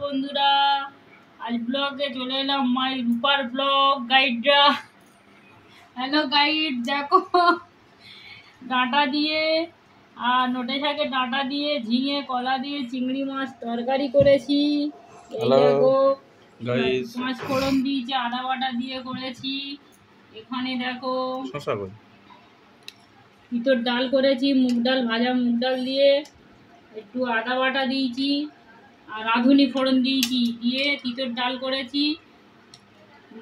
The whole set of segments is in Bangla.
বন্ধুরা, আজ ব্লগে চলে এলাম মাই রূপার ব্লগ গাইডরা। হ্যালো গাইড, দেখো ডাঁটা দিয়ে আর নোটে শাকের ডাঁটা দিয়ে ঝিঙে কলা দিয়ে চিংড়ি মাছ তরকারি করেছি। এই দেখো পাঁচ ফোড়ন দিয়েছি, আদা বাটা দিয়ে করেছি। এখানে দেখো তিতর ডাল করেছি, মুগ ডাল, ভাজা মুগ ডাল দিয়ে একটু আদা বাটা দিয়েছি আর রাঁধুনি ফোড়ন দিয়েছি, দিয়ে তিতর ডাল করেছি,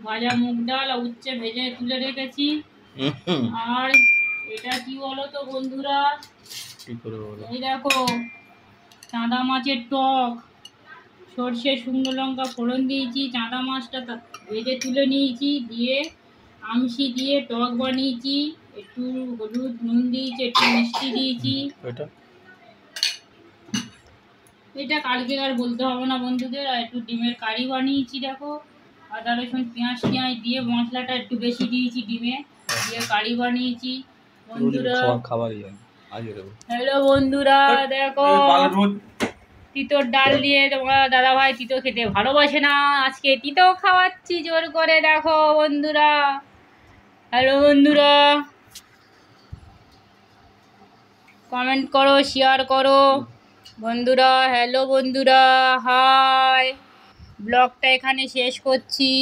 ভাজা মুগ ডাল আর উচ্ছে ভেজে তুলে রেখেছি। আর এটা কি বলো তো বন্ধুরা, এই দেখো চাঁদা মাছের টক, সর্ষে শুকনো লঙ্কা ফোড়ন দিয়েছি, চাঁদা মাছটা ভেজে তুলে নিয়েছি, দিয়ে আমসি দিয়ে টক বানিয়েছি, একটু হলুদ নুন দিয়েছি, একটু মিষ্টি দিয়েছি। এটা কালকে আর বলতে হবে না বন্ধুদের। আর একটু ডিমের কারি বানিয়েছি, দেখো আদা রসুন পেঁয়াজ দিয়ে মশলাটা একটু বেশি দিয়েছি, ডিমে দিয়ে কারি বানিয়েছি বন্ধুরা। হ্যালো বন্ধুরা, দেখো তিতর ডাল দিয়ে, তোমার দাদা ভাই তিতো খেতে ভালোবাসে না, আজকে তিতো খাওয়াচ্ছি জোর করে। দেখো বন্ধুরা, হ্যালো বন্ধুরা, কমেন্ট করো, শেয়ার করো বন্ধুরা। হ্যালো বন্ধুরা, হাই, ব্লগটা এখানে শেষ করছি।